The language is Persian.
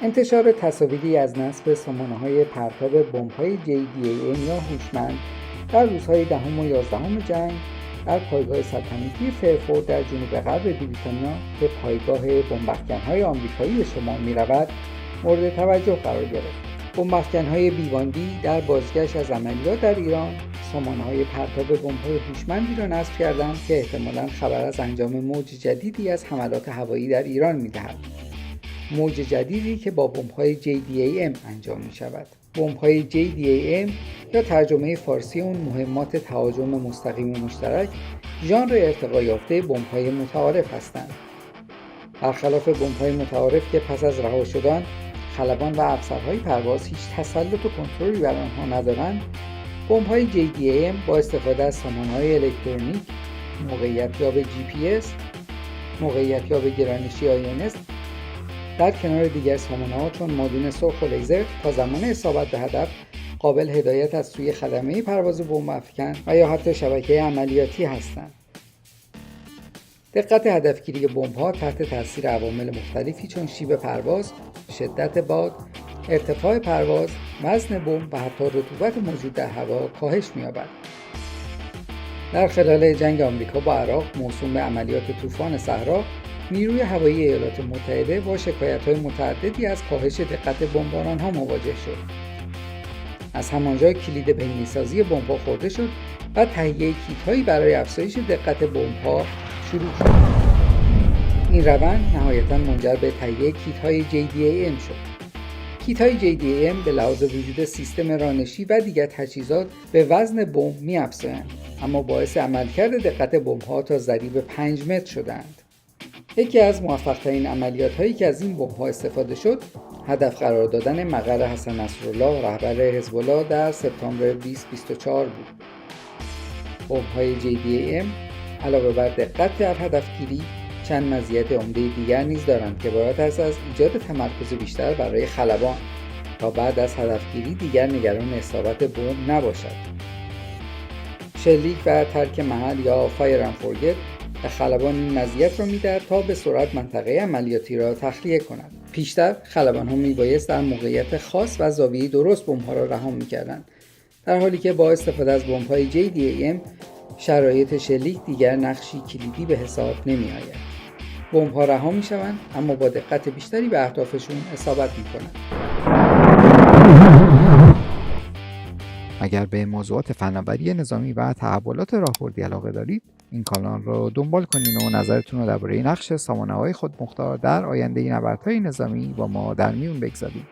انتشار تصاویری از نصب سامانه‌های پرتاب بمب‌های JDAM یا هوشمند در روزهای 10 و 11 جنگ در پایگاه سلطنتی فرفورد در جنوب غرب بریتانیا که پایگاه بمب‌افکن‌های آمریکایی به شمار می‌رود مورد توجه قرار گرفت. بمب‌افکن‌های بیواندی در بازگشت از عملیات در ایران سامانه‌های پرتاب بمب‌های هوشمندی را نصب کردند که احتمالاً خبر از انجام موج جدیدی از حملات هوایی در ایران می‌دهد. موج جدیدی که با بمب‌های JDAM انجام می‌شود. بمب‌های JDAM یا ترجمه فارسی اون مهمات تهاجم مستقیم مشترک ژانر ارتقا یافته بمب‌های متعارف هستند. برخلاف بمب‌های متعارف که پس از رها شدن خلبان و افسرهای پرواز هیچ تسلط و کنترلی بر آنها ندارند، بمب‌های JDAM با استفاده از سامانه‌های الکترونیک، موقعیت‌یاب GPS، موقعیت‌یاب گرانشی INS در کنار دیگر سامانه‌ها چون مادون سرخ و لیزر تا زمان اصابت به هدف قابل هدایت از سوی خدمه پرواز بمب افکن و یا حتی شبکه عملیاتی هستند. دقت هدفگیری بمب‌ها تحت تاثیر عوامل مختلفی چون شیب پرواز، شدت باد، ارتفاع پرواز، وزن بمب و حتی رطوبت موجود در هوا کاهش می‌یابد. در خلال جنگ آمریکا با عراق موسوم به عملیات طوفان صحرا، نیروی هوایی ایالات متحده با شکایت‌های متعددی از کاهش دقت بمباران‌ها مواجه شد. از همانجا کلید بهینه‌سازی بمب‌ها خورده شد و تهیه کیت‌هایی برای افزایش دقت بمب‌ها شروع شد. این روند نهایتاً منجر به تهیه کیت‌های JDAM شد. کیت‌های JDAM به لحاظ وجود سیستم رانشی و دیگر تجهیزات به وزن بمب می‌افزایند، اما باعث عملکرد دقت بمب‌ها تا ضریب 5 متر شدند. یکی از موفق‌ترین عملیات‌هایی که از این بمب‌ها استفاده شد، هدف قرار دادن مقر حسن نصرالله رهبر حزب الله در سپتامبر 2024 بود. بمب‌های JDAM علاوه بر دقت در هدفگیری، چند مزیت عمده دیگر نیز دارند که باید از ایجاد تمرکز بیشتر برای خلبان تا بعد از هدفگیری دیگر نگران اصابت بمب نباشد. شلیک و ترک محل یا فایر اند فورگت به خلبان این مزیت را می‌دهد تا به سرعت منطقه عملیاتی را تخلیه کنند. پیشتر خلبان‌ها میبایست در موقعیت خاص و زاویه درست بمب‌ها را رها می‌کردند، در حالی که با استفاده از بمب‌های JDAM شرایط شلیک دیگر نقشی کلیدی به حساب نمی‌آید. بمب‌ها رها می‌شوند اما با دقت بیشتری به اهدافشون اصابت می‌کنند. اگر به موضوعات فناوری نظامی و تحولات راهبردی علاقه دارید، این کانال رو دنبال کنین و نظرتون رو درباره نقش سامانه‌های خودمختار در آینده نبردهای نظامی با ما در میون بگذارید.